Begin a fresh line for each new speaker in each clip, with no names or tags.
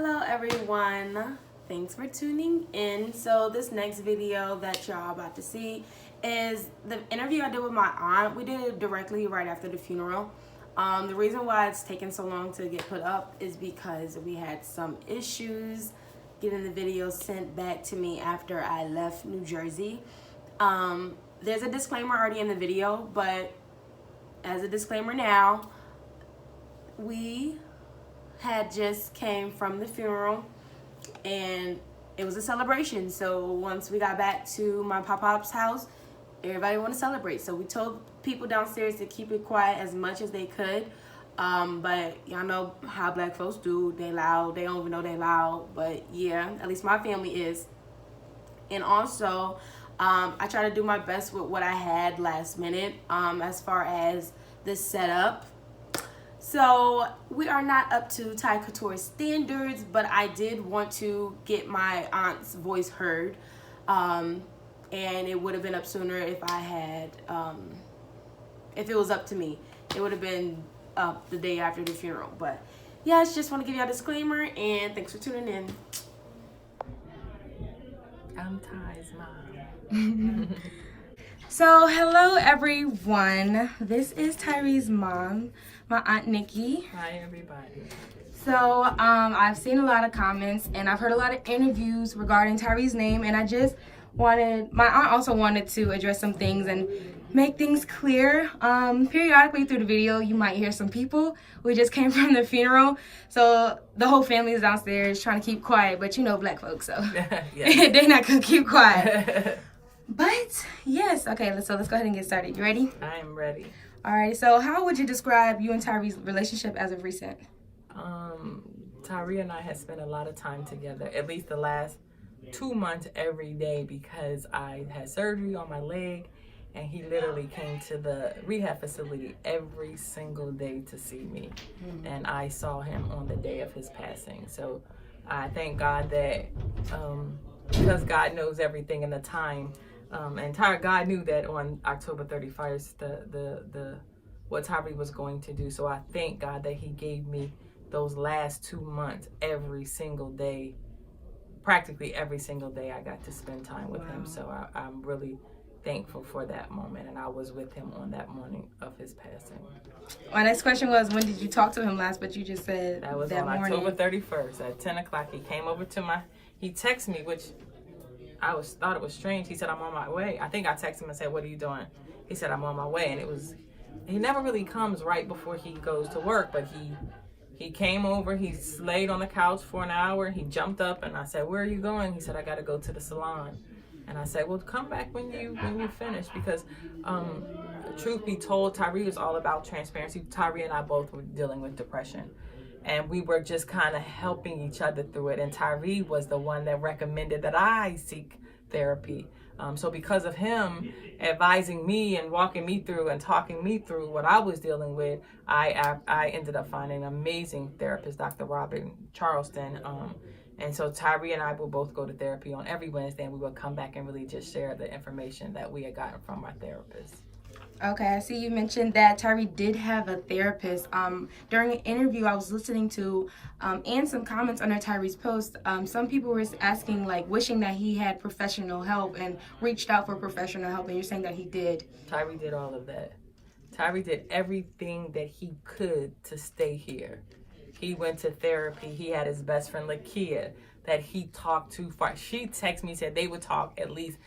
Hello everyone, thanks for tuning in. So this next video that y'all about to see is the interview I did with my aunt. We did it directly right after the funeral. The reason why it's taken so long to get put up is because we had some issues getting the video sent back to me after I left New Jersey. There's a disclaimer already in the video, but as a disclaimer now, we had just came from the funeral and it was a celebration. So once we got back to my pop-pop's house, everybody wanted to celebrate. So we told people downstairs to keep it quiet as much as they could. But y'all know how black folks do. They loud. They don't even know they loud. But yeah, at least my family is. And also, I try to do my best with what I had last minute as far as the setup. So we are not up to Couture standards, but I did want to get my aunt's voice heard. And it would have been up sooner if I had, if it was up to me. It would have been up the day after the funeral. But yes, just want to give you a disclaimer and thanks for tuning in.
I'm Ty's mom.
So hello everyone. This is Tyree's mom, my Aunt Nikki.
Hi everybody.
So I've seen a lot of comments and I've heard a lot of interviews regarding Tyree's name, and I just wanted, my aunt also wanted to address some things and make things clear. Periodically through the video you might hear some people. We just came from the funeral, so the whole family is downstairs trying to keep quiet, but you know black folks, so they're not gonna keep quiet. But yes, okay, so let's go ahead and get started. You ready?
I am ready.
Alright, so how would you describe you and Tyree's relationship as of recent?
Tyree and I had spent a lot of time together, at least the last 2 months every day, because I had surgery on my leg and he literally came to the rehab facility every single day to see me. And I saw him on the day of his passing. So I thank God that because God knows everything in the time, and God knew that on October 31st, what Tyree was going to do. So I thank God that he gave me those last 2 months every single day. Practically every single day I got to spend time with him. So I'm really thankful for that moment. And I was with him on that morning of his passing.
My next question was, when did you talk to him last? But you just said
that was
that
on
morning.
October 31st at 10 o'clock. He came over to he texted me, which I thought it was strange. He said, I'm on my way. I think I texted him and said, what are you doing? He said, I'm on my way. And he never really comes right before he goes to work, but he came over, he laid on the couch for an hour, he jumped up, and I said, where are you going? He said, I got to go to the salon. And I said, well, come back when you finish, because truth be told, Tyree was all about transparency. Tyree and I both were dealing with depression, and we were just kind of helping each other through it. And Tyree was the one that recommended that I seek therapy. So because of him advising me and walking me through and talking me through what I was dealing with, I ended up finding an amazing therapist, Dr. Robin Charleston. And so Tyree and I will both go to therapy on every Wednesday, and we will come back and really just share the information that we had gotten from our therapist.
Okay, I see you mentioned that Tyree did have a therapist. During an interview I was listening to, and some comments under Tyree's post, some people were asking, like, wishing that he had professional help and reached out for professional help, and you're saying that he did.
Tyree did all of that. Tyree did everything that he could to stay here. He went to therapy. He had his best friend, Lakia, that he talked to. She texted me, said they would talk at least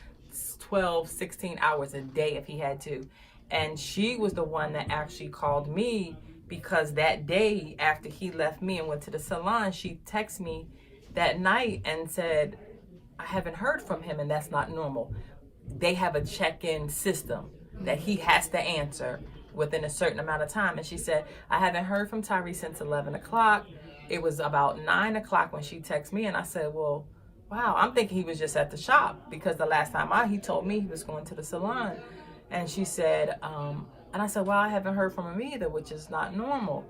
12, 16 hours a day if he had to. And she was the one that actually called me, because that day after he left me and went to the salon, she texted me that night and said, I haven't heard from him, and that's not normal. They have a check-in system that he has to answer within a certain amount of time. And she said, I haven't heard from Tyree since 11 o'clock. It was about 9 o'clock when she texted me, and I said, well, wow, I'm thinking he was just at the shop, because the last time he told me he was going to the salon. And she said, and I said, well, I haven't heard from him either, which is not normal.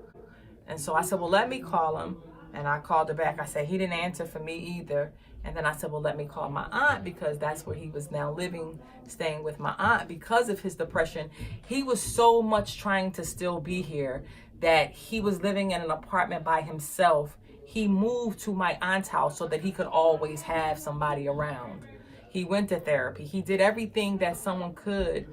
And so I said, well, let me call him. And I called her back. I said, he didn't answer for me either. And then I said, well, let me call my aunt, because that's where he was now living, staying with my aunt because of his depression. He was so much trying to still be here that he was living in an apartment by himself he moved to my aunt's house so that he could always have somebody around. He went to therapy. He did everything that someone could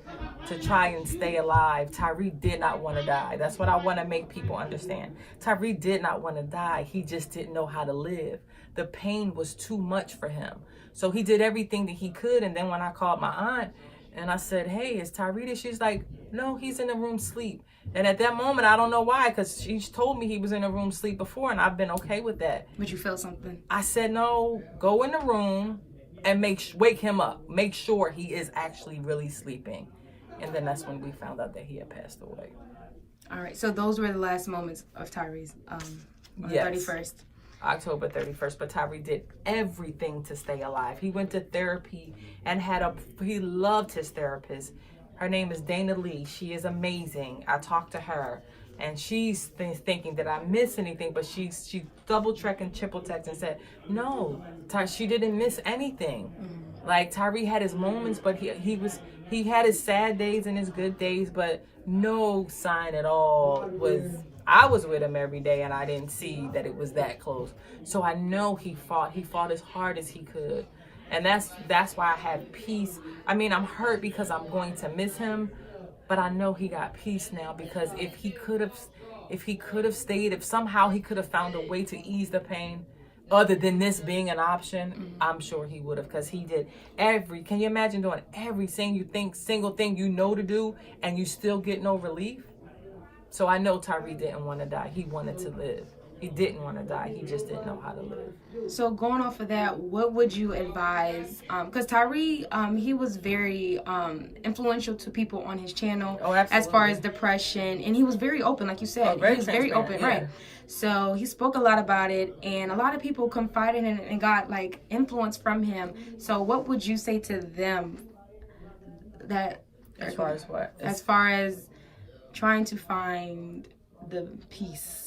to try and stay alive. Tyree did not want to die. That's what I want to make people understand. Tyree did not want to die. He just didn't know how to live. The pain was too much for him. So he did everything that he could. And then when I called my aunt and I said, hey, is Tyree there? She's like, no, he's in the room sleep. And at that moment, I don't know why, because she told me he was in the room sleep before, and I've been okay with that.
But you felt something? I
said, no, go in the room and wake him up. Make sure he is actually really sleeping. And then that's when we found out that he had passed away.
All right. So those were the last moments of Tyree's on the 31st.
October 31st. But Tyree did everything to stay alive. He went to therapy and he loved his therapist. Her name is Dana Lee. She is amazing. I talked to her. And she's thinking that I missed anything, but she double checked and triple checked and said, no, she didn't miss anything. Mm-hmm. Like Tyree had his moments, but he had his sad days and his good days, but no sign at all I was with him every day and I didn't see that it was that close. So I know he fought as hard as he could. And that's why I had peace. I mean, I'm hurt because I'm going to miss him. But I know he got peace now, because if he could have stayed, if somehow he could have found a way to ease the pain other than this being an option, mm-hmm. I'm sure he would have, because he did can you imagine doing every single thing you know to do and you still get no relief? So I know Tyree didn't want to die. He wanted to live. He didn't want to die. He just didn't know how to live.
So going off of that, what would you advise? Because Tyree, he was very influential to people on his channel.
Oh, absolutely.
As far as depression. And he was very open, like you said.
He
was very open,
yeah.
Right. So he spoke a lot about it. And a lot of people confided in and got like influence from him. So what would you say to them that...
As far as what?
As far as trying to find the peace.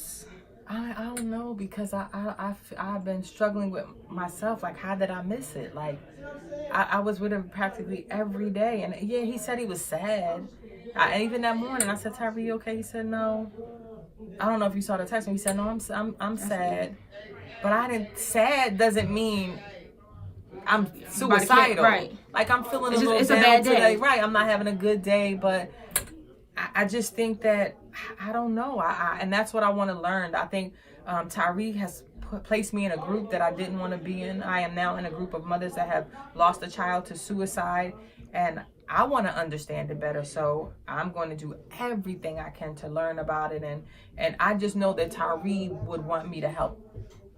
I don't know, because I've been struggling with myself. Like, how did I miss it? Like, I was with him practically every day, and yeah, he said he was sad. Even that morning, I said, "Tyree, you okay?" He said, "No." I don't know if you saw the text. He said, "No, I'm sad," but I didn't. Sad doesn't mean I'm suicidal.
Right?
Like, I'm feeling it's a bad day. Today. Right? I'm not having a good day, but I just think that. I don't know. And that's what I want to learn. I think Tyree has placed me in a group that I didn't want to be in. I am now in a group of mothers that have lost a child to suicide, and I want to understand it better. So I'm going to do everything I can to learn about it. And I just know that Tyree would want me to help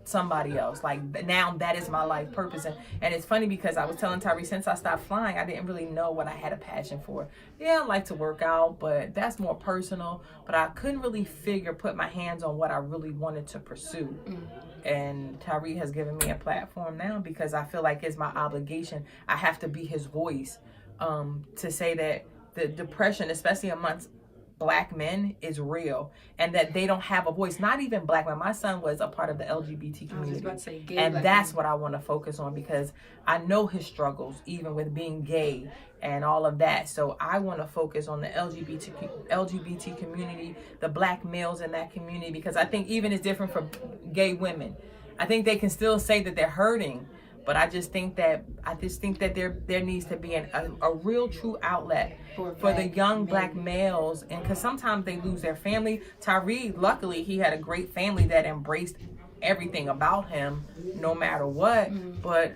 somebody else. Like, now that is my life purpose. And it's funny because I was telling Tyree, since I stopped flying, I didn't really know what I had a passion for. Yeah, I like to work out, but that's more personal. But I couldn't really put my hands on what I really wanted to pursue. And Tyree has given me a platform now, because I feel like it's my obligation. I have to be his voice, to say that the depression, especially amongst Black men, is real, and that they don't have a voice. Not even Black men. My son was a part of the LGBT community. I was about to say gay, and that's what I want to focus on, because I know his struggles, even with being gay and all of that. So I want to focus on the LGBT community, the Black males in that community, because I think even it's different for gay women. I think they can still say that they're hurting, but I just think that there needs to be a real true outlet for the young Black males, and because sometimes they lose their family. Tyree, luckily, he had a great family that embraced everything about him, no matter what. But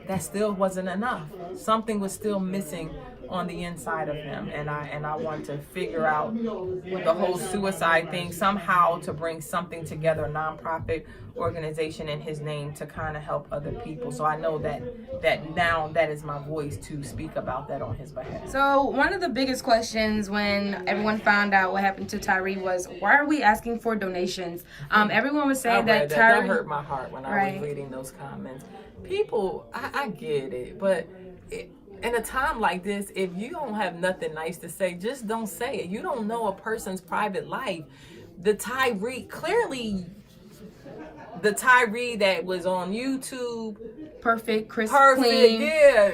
that still wasn't enough. Something was still missing on the inside of him, and I want to figure out the whole suicide thing somehow, to bring something together, a nonprofit organization in his name, to kind of help other people. So I know that now that is my voice to speak about that on his behalf.
So one of the biggest questions when everyone found out what happened to Tyree was, why are we asking for donations? Everyone was saying that Tyree...
That hurt my heart when I was reading those comments. People, I get it, but in a time like this, if you don't have nothing nice to say, just don't say it. You don't know a person's private life. The Tyree that was on YouTube,
perfect, clean,
yeah,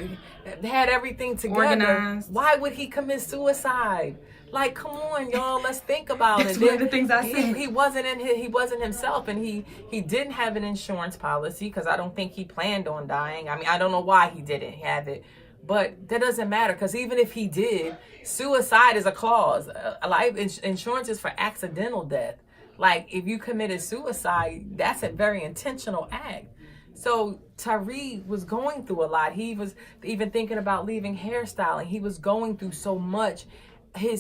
had everything together.
Organized.
Why would he commit suicide? Like, come on, y'all, let's think about
That's
it.
one of the things I said.
He wasn't himself, and he didn't have an insurance policy because I don't think he planned on dying. I mean, I don't know why he didn't have it, but that doesn't matter because even if he did, suicide is a clause. Life insurance is for accidental death. Like, if you committed suicide, that's a very intentional act. So Tyree was going through a lot. He was even thinking about leaving hairstyling. He was going through so much. Him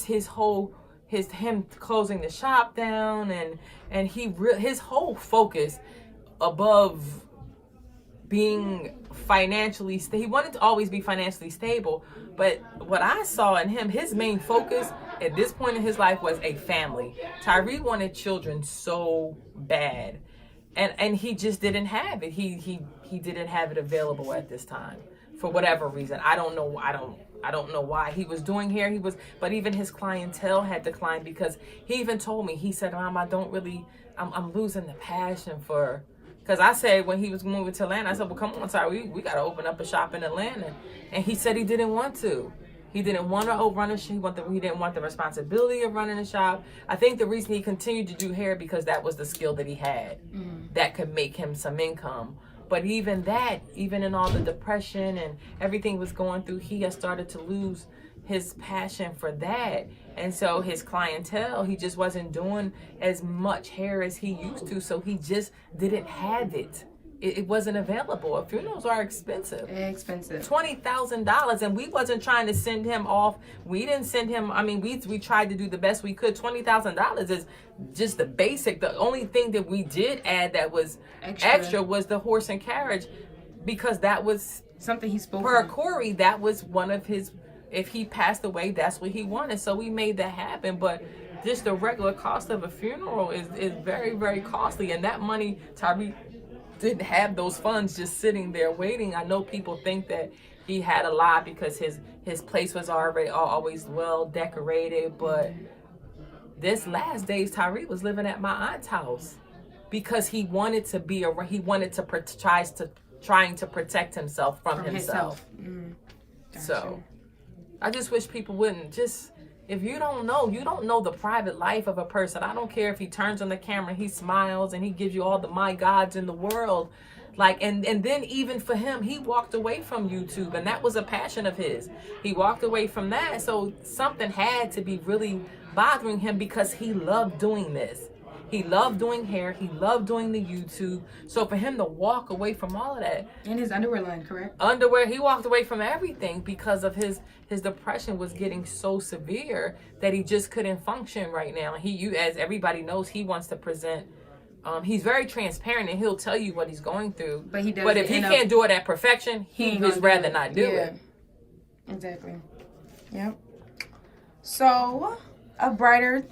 closing the shop down, and his whole focus above being financially he wanted to always be financially stable, but what I saw in him, his main focus at this point in his life was a family. Tyree wanted children so bad, and he just didn't have it. He didn't have it available at this time for whatever reason. I don't know why. He was doing hair. But even his clientele had declined because he even told me, he said, Mom, I'm losing the passion for, because I said when he was moving to Atlanta, I said, well, come on, sorry, we got to open up a shop in Atlanta. And he said he didn't want to. He didn't want to run a shop. He didn't want the responsibility of running a shop. I think the reason he continued to do hair because that was the skill that he had that could make him some income. But even in all the depression and everything was going through, he had started to lose his passion for that. And so his clientele, he just wasn't doing as much hair as he used to. So he just didn't have it. It wasn't available. Funerals are expensive.
Expensive.
$20,000, and we wasn't trying to send him off. We didn't send him. I mean, we tried to do the best we could. $20,000 is just the basic. The only thing that we did add that was extra was the horse and carriage, because that was
something he spoke.
Per Corey, that was one of his. If he passed away, that's what he wanted. So we made that happen. But just the regular cost of a funeral is very, very costly, and that money, Tyree didn't have those funds just sitting there waiting. I know people think that he had a lot because his place was always well decorated, but this last days Tyree was living at my aunt's house because he wanted to trying to protect himself from himself. Gotcha. So I just wish people wouldn't just. If you don't know the private life of a person. I don't care if he turns on the camera, he smiles, and he gives you all the my gods in the world. Like, and then even for him, he walked away from YouTube, and that was a passion of his. He walked away from that, so something had to be really bothering him because he loved doing this. He loved doing hair. He loved doing the YouTube. So for him to walk away from all of that.
And his underwear line, correct?
Underwear. He walked away from everything because of his depression was getting so severe that he just couldn't function right now. And as everybody knows, he wants to present. He's very transparent and he'll tell you what he's going through. But he does. But if he can't do it at perfection, he'd just rather not do it.
Exactly. Yep. So, a brighter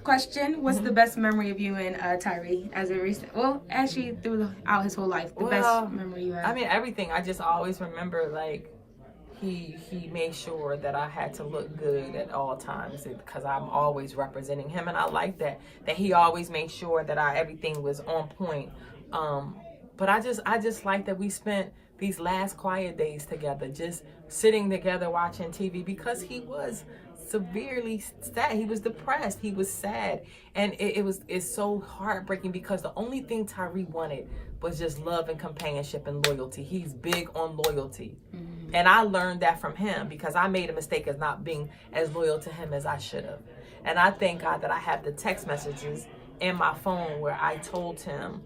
question: what's the best memory of you and Tyree as a recent? Well, actually, throughout his whole life, the best memory you have.
I mean, everything. I just always remember like he made sure that I had to look good at all times because I'm always representing him, and I like that he always made sure that everything was on point. But I just like that we spent these last quiet days together, just sitting together watching TV because he was severely sad. He was depressed. He was sad, and it's so heartbreaking because the only thing Tyree wanted was just love and companionship and loyalty. He's big on loyalty, and I learned that from him because I made a mistake as not being as loyal to him as I should have. And I thank God that I have the text messages in my phone where I told him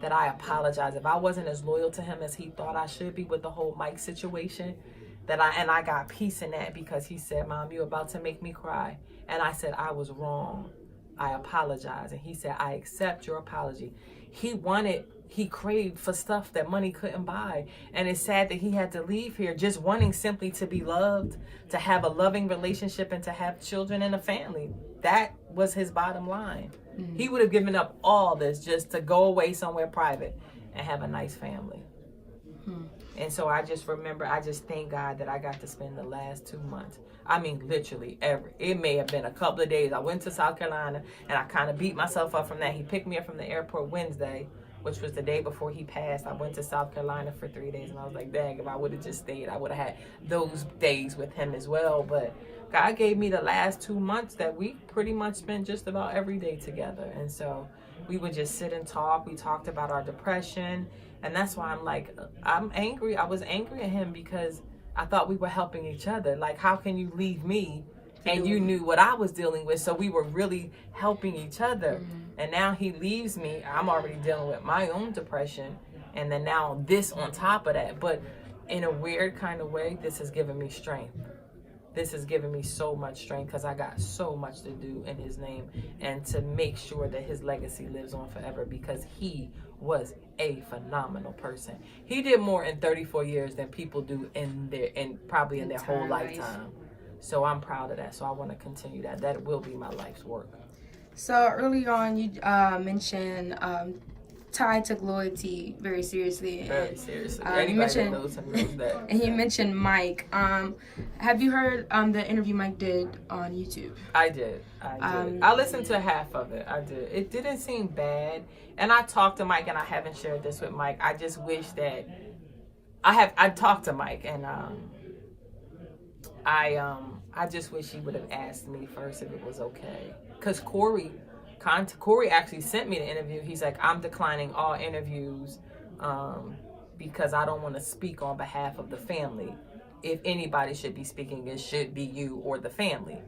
that I apologize if I wasn't as loyal to him as he thought I should be with the whole Mike situation. I got peace in that because he said, Mom, you're about to make me cry. And I said, I was wrong. I apologize. And he said, I accept your apology. He craved for stuff that money couldn't buy. And it's sad that he had to leave here just wanting simply to be loved, to have a loving relationship, and to have children and a family. That was his bottom line. He would have given up all this just to go away somewhere private and have a nice family. And so I just thank God that I got to spend the last 2 months. I mean, literally it may have been a couple of days. I went to South Carolina and I kind of beat myself up from that. He picked me up from the airport Wednesday which was the day before he passed. I went to South Carolina for 3 days, and I was like, dang, if I would have just stayed, I would have had those days with him as well. But God gave me the last 2 months that we pretty much spent just about every day together. And so we would just sit and talk. We talked about our depression. And that's why I'm like, I'm angry. I was angry at him because I thought we were helping each other. Like, how can you leave me and you knew what I was dealing with? So we were really helping each other. And now he leaves me. I'm already dealing with my own depression. And then now this on top of that. But in a weird kind of way, this has given me strength. This has given me so much strength because I got so much to do in his name and to make sure that his legacy lives on forever, because he was a phenomenal person. He did more in 34 years than people do in their whole lifetime. So I'm proud of that. So I want to continue that. That will be my life's work.
So early on, you mentioned Ty took loyalty very seriously.
Very seriously. Anybody that knows him knows that.
And he mentioned Mike. Have you heard the interview Mike did on YouTube?
I did. I listened to half of it. I did. It didn't seem bad. And I talked to Mike, and I haven't shared this with Mike. I just wish that I talked to Mike, and I just wish he would have asked me first if it was okay. Because Corey actually sent me the interview. He's like, I'm declining all interviews because I don't want to speak on behalf of the family. If anybody should be speaking, it should be you or the family.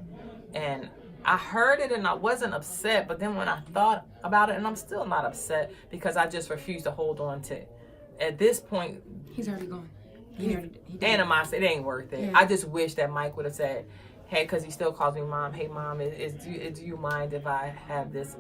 And I heard it and I wasn't upset, but then when I thought about it, and I'm still not upset because I just refuse to hold on to it. At this point,
he's already gone.
Animosity, it ain't worth it.
Yeah.
I just wish that Mike would have said, hey, because he still calls me mom. Hey, mom, do you mind if I have this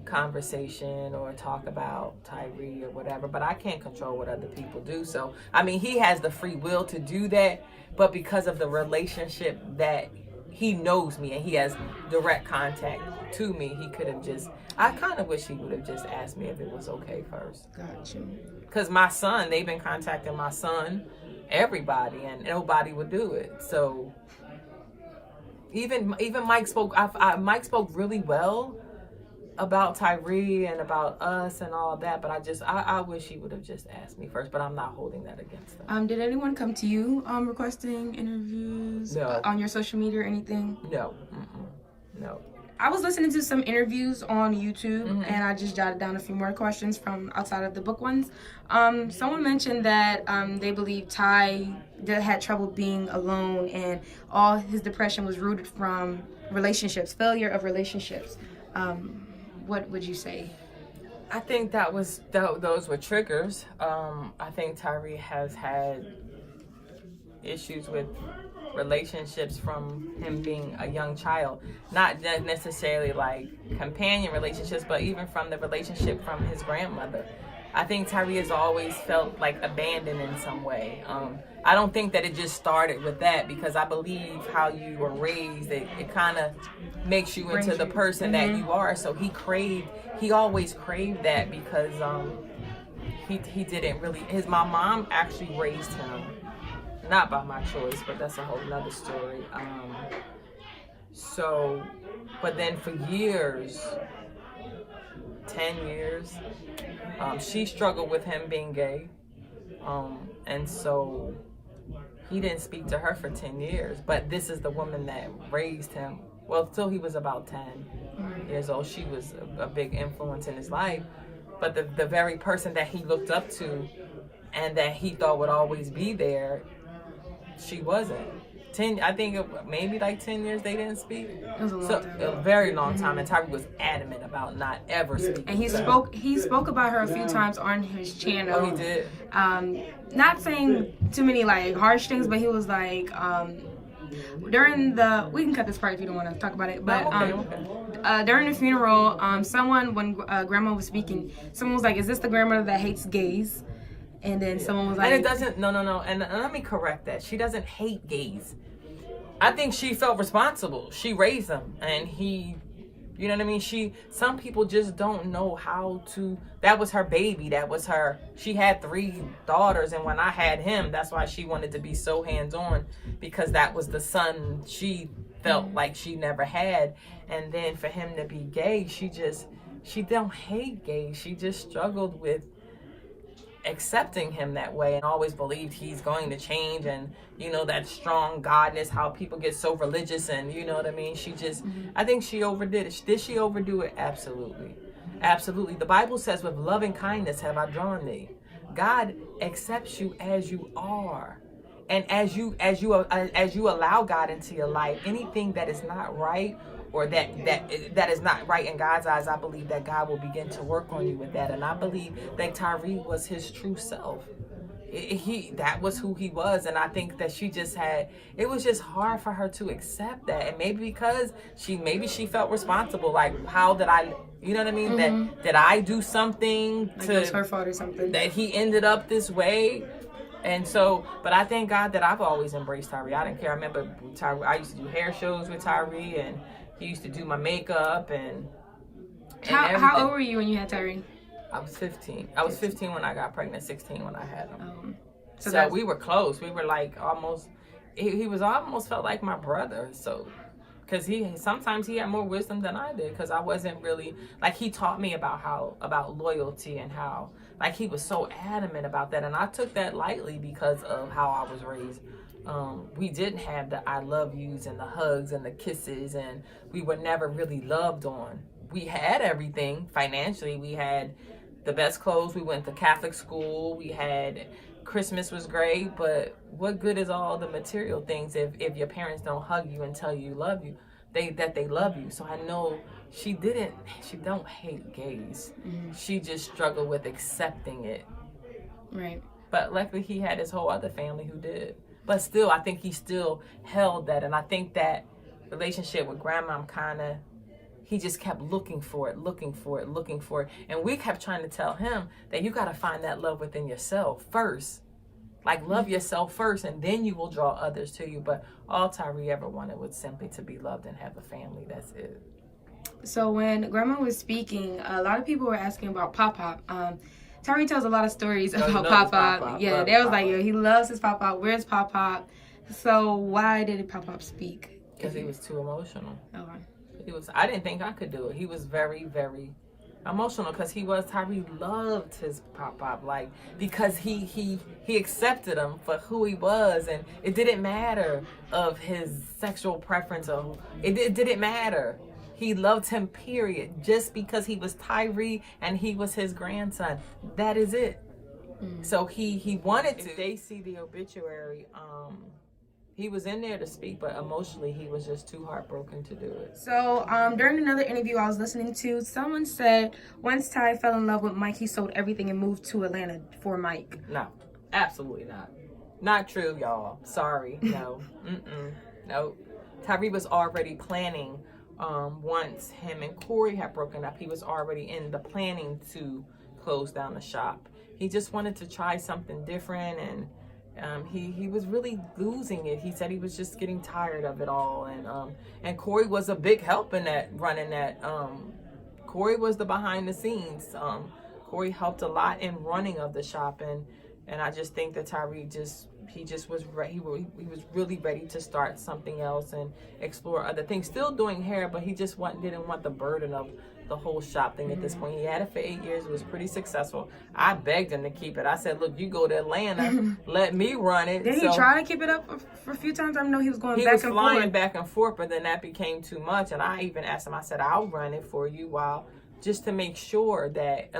conversation or talk about Tyree or whatever? But I can't control what other people do. So, I mean, he has the free will to do that. But because of the relationship that he knows me and he has direct contact to me, he could have just, I kind of wish he would have just asked me if it was okay first.
Got you.
Because my son, they've been contacting my son, everybody, and nobody would do it. So even Mike spoke. Mike spoke really well about Tyree and about us and all that. But I wish he would have just asked me first. But I'm not holding that against him.
Did anyone come to you requesting interviews on your social media or anything?
No. No.
I was listening to some interviews on YouTube, and I just jotted down a few more questions from outside of the book ones. Someone mentioned that they believe Ty had trouble being alone, and all his depression was rooted from relationships, failure of relationships. What would you say?
I think those were triggers. I think Tyree has had issues with relationships from him being a young child, not necessarily like companion relationships, but even from the relationship from his grandmother. I think Tyree has always felt like abandoned in some way. I don't think that it just started with that, because I believe how you were raised, it kind of makes you into the person that you are. So he always craved that, because he didn't really, my mom actually raised him. Not by my choice, but that's a whole nother story. But then for years, 10 years, she struggled with him being gay. And so he didn't speak to her for 10 years. But this is the woman that raised him. Well, till he was about 10 years old, she was a big influence in his life. But the very person that he looked up to and that he thought would always be there, she wasn't. I think maybe like 10 years they didn't speak.
It was a long time.
A very long time. And Tyree was adamant about not ever speaking.
And he spoke about her a few times on his channel.
Oh, he did?
Not saying too many like harsh things, but he was like, during we can cut this part if you don't want to talk about it, but during the funeral, when grandma was speaking, someone was like, is this the grandmother that hates gays? And then someone was like...
And it doesn't... No. And let me correct that. She doesn't hate gays. I think she felt responsible. She raised them. And he... You know what I mean? Some people just don't know how to... That was her baby. That was her... She had 3 daughters. And when I had him, that's why she wanted to be so hands-on. Because that was the son she felt like she never had. And then for him to be gay, she don't hate gays. She just struggled with accepting him that way and always believed he's going to change, and that strong godness, how people get so religious, and you know what I mean. She just, I think she overdid it. Did she overdo it? Absolutely. Absolutely. The Bible says, with loving kindness have I drawn thee. God accepts you as you are. And as you allow God into your life, anything that is not right, or that is not right in God's eyes, I believe that God will begin to work on you with that. And I believe that Tyree was his true self. That was who he was. And I think that it was just hard for her to accept that. And maybe because she felt responsible. Like, how did I, you know what I mean? That did I do something
like it was her fault or something,
that he ended up this way? And so, but I thank God that I've always embraced Tyree. I didn't care. I remember I used to do hair shows with Tyree, and he used to do my makeup and
how old were you when you had Tyree?
I was 15. I was 15 when I got pregnant, 16 when I had him.
So
we were close. We were like almost, he was almost felt like my brother. So, because sometimes he had more wisdom than I did, because I wasn't really, like, he taught me about loyalty, and how, like, he was so adamant about that. And I took that lightly because of how I was raised. We didn't have the I love yous and the hugs and the kisses, and we were never really loved on. We had everything financially. We had the best clothes. We went to Catholic school. We had, Christmas was great, but what good is all the material things if your parents don't hug you and tell you that they love you? So I know she don't hate gays. She just struggled with accepting it. Right. But luckily he had his whole other family who did. But still, I think he still held that. And I think that relationship with grandma, he just kept looking for it. And we kept trying to tell him that you got to find that love within yourself first. Like, love yourself first, and then you will draw others to you. But all Tyree ever wanted was simply to be loved and have a family. That's it.
So when grandma was speaking, a lot of people were asking about Pop-Pop. Tyree tells a lot of stories about Pop-Pop. Yeah, they was like, yo, he loves his Pop-Pop. Where's Pop-Pop? So why did Pop-Pop speak?
Because he was too emotional.
Okay.
I didn't think I could do it. He was very, very emotional, because Tyree loved his Pop-Pop, like, because he accepted him for who he was, and it didn't matter of his sexual preference, or it didn't matter. He loved him, period, just because he was Tyree and he was his grandson. That is it. So he wanted to. If they see the obituary, he was in there to speak, but emotionally he was just too heartbroken to do it.
So during another interview I was listening to, someone said once Ty fell in love with Mike, he sold everything and moved to Atlanta for Mike.
No, absolutely not. Not true, y'all. Sorry. No. No. Tyree was already planning. Once him and Corey had broken up, he was already in the planning to close down the shop. He just wanted to try something different, and he was really losing it. He said he was just getting tired of it all, and Corey was a big help in running that. Corey was the behind the scenes. Corey helped a lot in running of the shop, and I just think that Tyree was ready. He was really ready to start something else and explore other things. Still doing hair, but he just didn't want the burden of the whole shop thing at this point. He had it for 8 years. It was pretty successful. I begged him to keep it. I said, look, you go to Atlanta, let me run it.
Did he try to keep it up for a few times? I know he was going back and forth.
He was flying back and forth, but then that became too much. And I even asked him, I said, I'll run it for you just to make sure that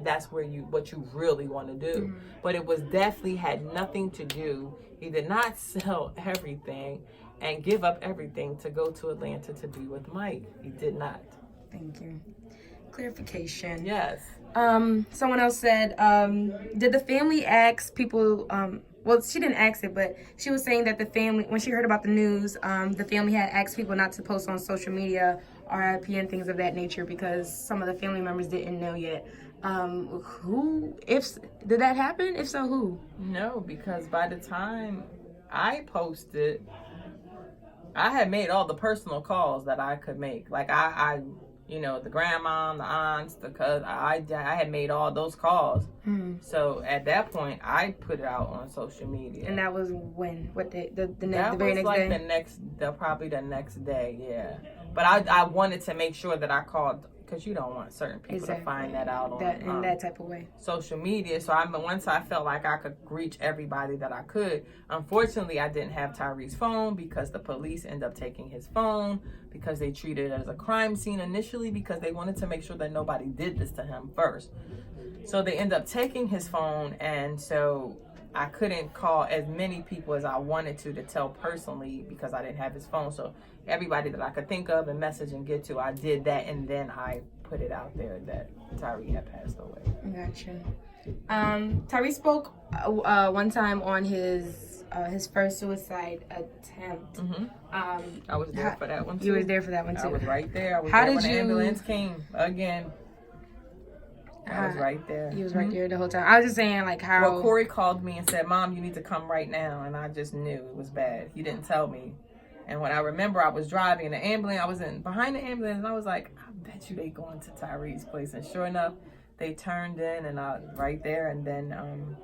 that's what you really want to do. But it was definitely had nothing to do. He did not sell everything and give up everything to go to Atlanta to be with Mike. He did not.
Thank you. Clarification.
Yes.
Someone else said, did the family ask people, well, she didn't ask it, but she was saying that the family, when she heard about the news, the family had asked people not to post on social media, RIP and things of that nature, because some of the family members didn't know yet. Did that happen? If so, who?
No, because by the time I posted, I had made all the personal calls that I could make. Like I the grandma, the aunts, the cousin, I had made all those calls. So at that point, I put it out on social media.
And that was when? What day? The very next day?
Probably the next day, yeah. But I wanted to make sure that I called because you don't want certain people to find that out on
in that type of way.
Social media. So once I felt like I could reach everybody that I could. Unfortunately, I didn't have Tyree's phone because the police ended up taking his phone because they treated it as a crime scene initially because they wanted to make sure that nobody did this to him first. So they ended up taking his phone, and so I couldn't call as many people as I wanted to tell personally because I didn't have his phone. So everybody that I could think of and message and get to, I did that, and then I put it out there that Tyree had passed away.
Gotcha. Tyree spoke one time on his first suicide attempt.
Mm-hmm. I was there for that one too.
You were there for that one too.
I was right there. I was there when the ambulance came again. I was right there.
You was right there the whole time. I was just saying, like, how...
Well, Corey called me and said, Mom, you need to come right now. And I just knew it was bad. He didn't tell me. And when I remember I was driving in the ambulance, I was behind the ambulance, and I was like, I bet you they going to Tyree's place. And sure enough, they turned in, and I was right there. And then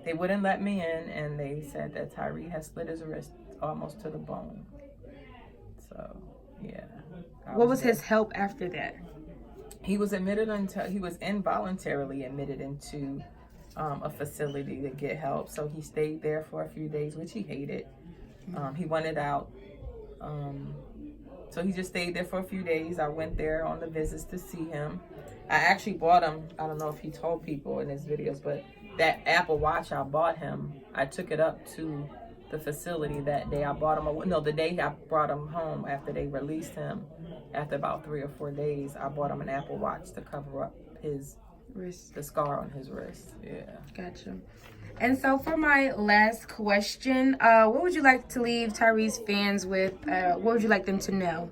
they wouldn't let me in, and they said that Tyree had split his wrist almost to the bone. So, yeah.
What was his help after that?
He was involuntarily admitted into a facility to get help. So he stayed there for a few days, which he hated. He wanted out. So he just stayed there for a few days. I went there on the visits to see him. I actually bought him, I don't know if he told people in his videos, but that Apple Watch I bought him, I took it up to the facility that day. I bought him, the day I brought him home after they released him, after about 3 or 4 days, I bought him an Apple Watch to cover up his wrist, the scar on his wrist. Yeah.
Gotcha. And so for my last question, what would you like to leave Tyree's fans with? What would you like them to know?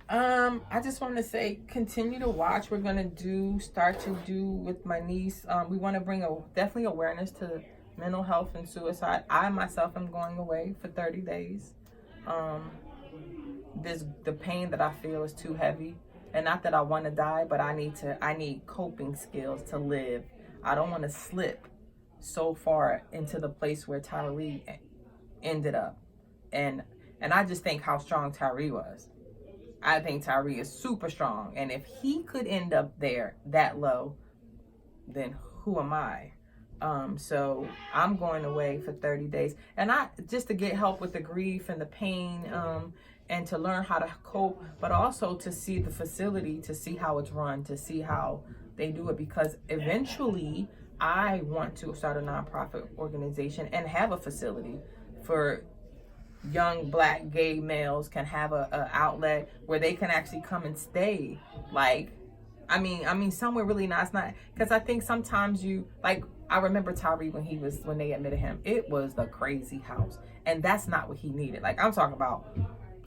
I just want to say, continue to watch. We're going to start to do with my niece. We want to bring definitely awareness to mental health and suicide. I myself am going away for 30 days. The pain that I feel is too heavy. And not that I want to die, but I need coping skills to live. I don't want to slip so far into the place where Tyree ended up. And I just think how strong Tyree was. I think Tyree is super strong. And if he could end up there that low, then who am I? So I'm going away for 30 days. And just to get help with the grief and the pain, and to learn how to cope, but also to see the facility, to see how it's run, to see how they do it. Because eventually I want to start a nonprofit organization and have a facility for young Black gay males can have a outlet where they can actually come and stay. Like, I mean, somewhere really nice. Not because I think sometimes I remember Tyree when they admitted him, it was the crazy house, and that's not what he needed. Like, I'm talking about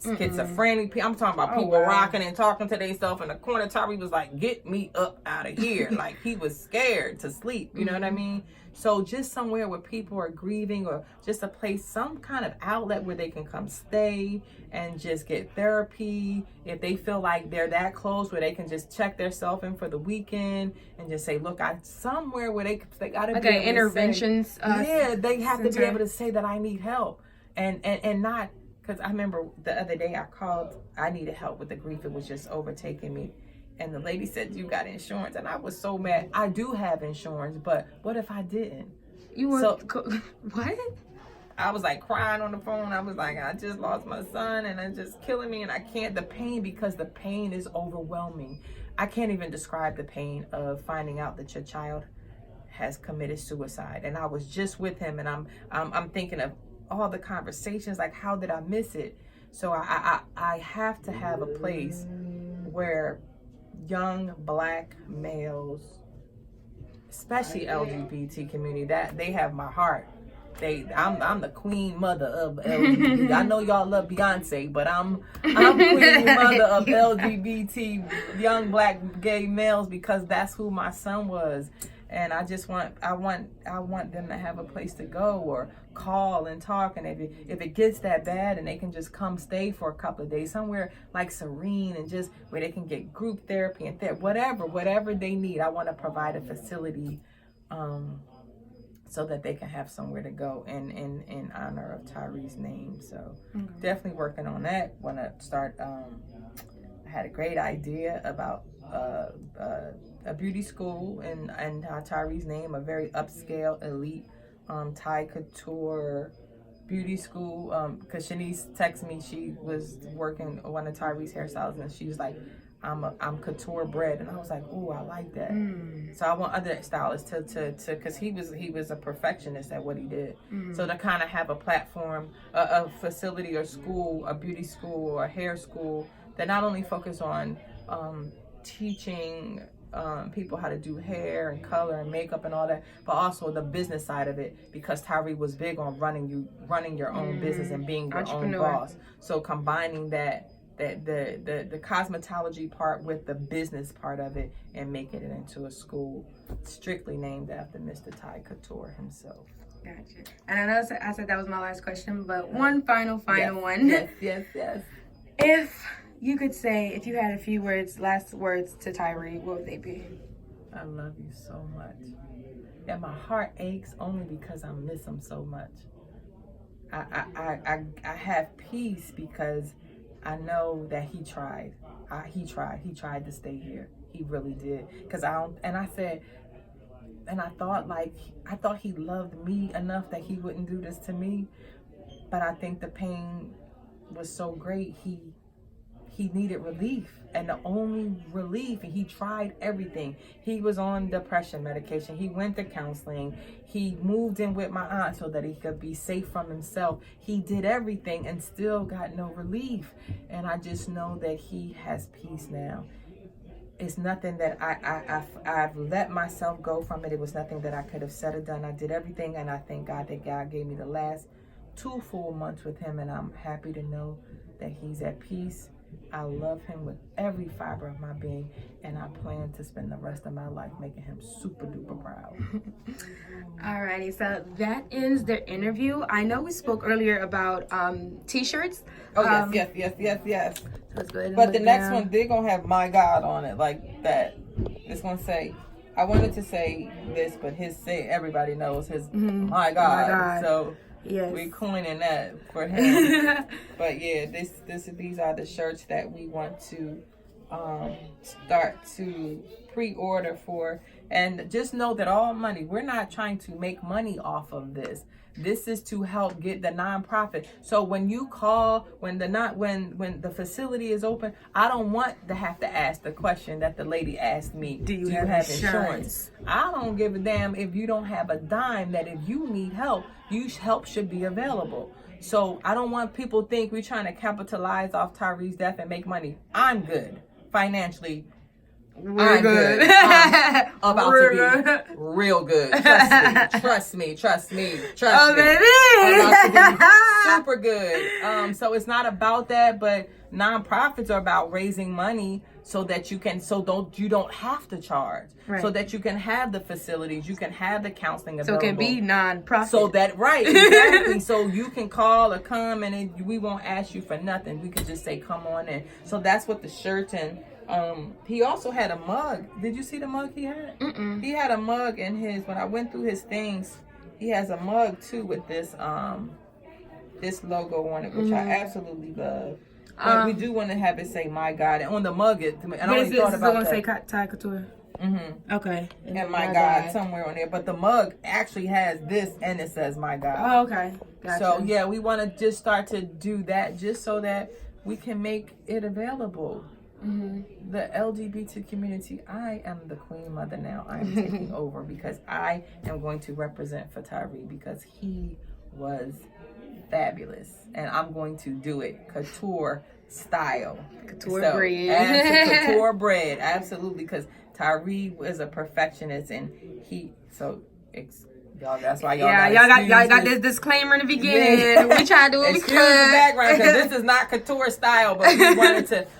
schizophrenic. I'm talking about people rocking and talking to themselves in the corner. Tyree was like, "Get me up out of here!" Like, he was scared to sleep. You know what I mean? So just somewhere where people are grieving, or just a place, some kind of outlet where they can come stay and just get therapy. If they feel like they're that close, where they can just check themselves in for the weekend and just say, "Look, somewhere where they gotta
like
be
an interventions.
They have to be able to say that I need help, and not. Because I remember the other day I called, I needed help with the grief. It was just overtaking me. And the lady said, "You got insurance?" And I was so mad. I do have insurance, but what if I didn't?
You were, what?
I was like crying on the phone. I was like, I just lost my son and it's just killing me. And I can't, because the pain is overwhelming. I can't even describe the pain of finding out that your child has committed suicide. And I was just with him, and I'm thinking of all the conversations, like, how did I miss it? So I have to have a place where young Black males, especially LGBT community, that they have my heart. I'm the queen mother of LGBT. I know y'all love Beyonce, but I'm queen mother of LGBT young Black gay males, because that's who my son was. And I want them to have a place to go or call and talk. And if it gets that bad, and they can just come stay for a couple of days somewhere like Serene, and just where they can get group therapy and whatever they need. I want to provide a facility so that they can have somewhere to go in honor of Tyree's name. So definitely working on that. Want to start. I had a great idea about a beauty school and Tyree's name, a very upscale, elite Thai couture beauty school. Because Shanice texted me, she was working one of Tyree's hairstyles, and she was like, I'm couture bred, and I was like, oh, I like that. So I want other stylists to because he was a perfectionist at what he did. So to kind of have a platform, a facility or school, a beauty school or a hair school that not only focus on teaching people how to do hair and color and makeup and all that, but also the business side of it, because Tyree was big on running your own business and being your own boss. So combining that the cosmetology part with the business part of it and making it into a school strictly named after Mr. Ty Couture himself.
Gotcha. And I know I said that was my last question, but one final one.
Yes.
If you could say, if you had a few last words to Tyree, what would they be?
I love you so much. And my heart aches only because I miss him so much. I have peace because I know that he tried. He tried to stay here. He really did. I thought he loved me enough that he wouldn't do this to me. But I think the pain was so great. He needed relief, and the only relief, and he tried everything. He was on depression medication. He went to counseling. He moved in with my aunt so that he could be safe from himself. He did everything and still got no relief. And I just know that he has peace now. It's nothing that I've let myself go from it. It was nothing that I could have said or done. I did everything, and I thank God that God gave me the last 2 full months with him, and I'm happy to know that he's at peace. I love him with every fiber of my being, and I plan to spend the rest of my life making him super duper proud.
Alrighty, so that ends the interview. I know we spoke earlier about t-shirts.
Oh, yes.
Let's go ahead and
but the
look
next
down.
one, they're going to have my God on it like that. It's going to say, I wanted to say this, but everybody knows his my God. So yes, we coining that for him. But yeah, these are the shirts that we want to start to pre-order for. And just know that all money, we're not trying to make money off of this. This is to help get the nonprofit. So when you call, when the facility is open, I don't want to have to ask the question that the lady asked me. Do you have insurance? I don't give a damn if you don't have a dime. That if you need help, help should be available. So I don't want people to think we're trying to capitalize off Tyree's death and make money. I'm good financially. I'm good. About to be real good. Trust me.
Oh, it is.
About to be super good. So it's not about that, but nonprofits are about raising money so that you don't have to charge. Right. So that you can have the facilities, you can have the counseling available.
So it can be nonprofit.
So that, right, exactly. So you can call or come, and we won't ask you for nothing. We could just say, come on in. So that's what the shirt and he also had a mug. Did you see the mug he had? He had a mug in his, when I went through his things, he has a mug too with this this logo on it, which I absolutely love. But we do want to have it say my God, and on the mug it, and I only thought about that.
Say Thai Couture. Okay.
And my God somewhere on there, but the mug actually has this, and it says my God.
Oh, okay. Gotcha.
So yeah, we want to just start to do that, just so that we can make it available. The LGBT community, I am the queen mother now. I am taking over because I am going to represent for Tyree because he was fabulous, and I'm going to do it couture style,
couture
bread, absolutely, because Tyree was a perfectionist, and y'all, that's why y'all
got this disclaimer in the beginning.
Yeah.
We try to do it
because the background, because this is not couture style, but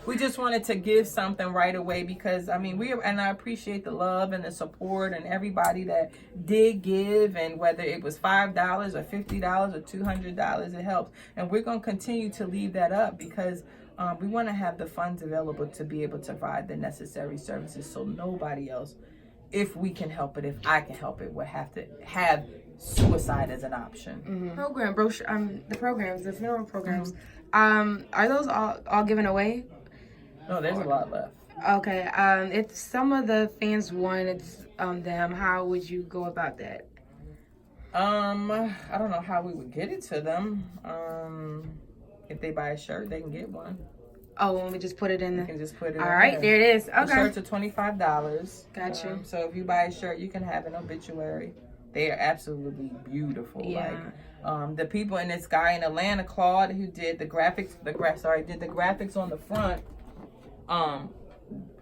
we just wanted to give something right away, because I mean and I appreciate the love and the support and everybody that did give, and whether it was $5 or $50 or $200, it helps, and we're gonna continue to leave that up because we want to have the funds available to be able to provide the necessary services, so nobody else, if we can help it, if I can help it, will have to have suicide as an option.
Program brochure, the programs, the funeral programs, are those all given away?
No, there's a lot left.
Okay. If some of the fans wanted them, how would you go about that?
I don't know how we would get it to them. If they buy a shirt, they can get one.
Oh, when we just put it in
You
the...
can just put it
All
in
right, there it is. Okay.
The shirts are $25.
Gotcha.
So if you buy a shirt, you can have an obituary. They are absolutely beautiful.
Yeah.
Like, the people in this guy in Atlanta, Claude, who did the graphics, did the graphics on the front,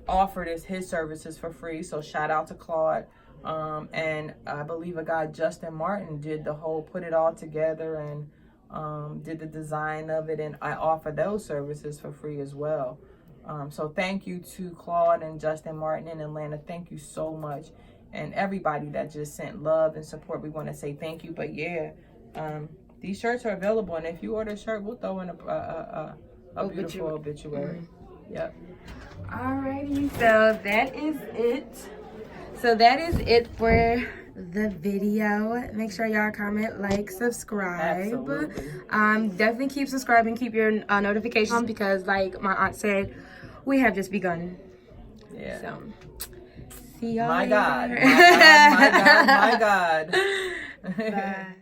offered his services for free. So shout out to Claude. And I believe a guy, Justin Martin, did the whole, put it all together and did the design of it, and I offer those services for free as well. So thank you to Claude and Justin Martin in Atlanta. Thank you so much. And everybody that just sent love and support, we want to say thank you. But yeah, these shirts are available, and if you order a shirt, we'll throw in a beautiful obituary. Yep.
Alrighty, so that is it. So that is it for the video. Make sure y'all comment, like, subscribe.
Absolutely.
Definitely keep subscribing, keep your notifications, because like my aunt said, we have just begun.
Yeah.
So see y'all
My
later.
God. My God. My God. My God.
Bye.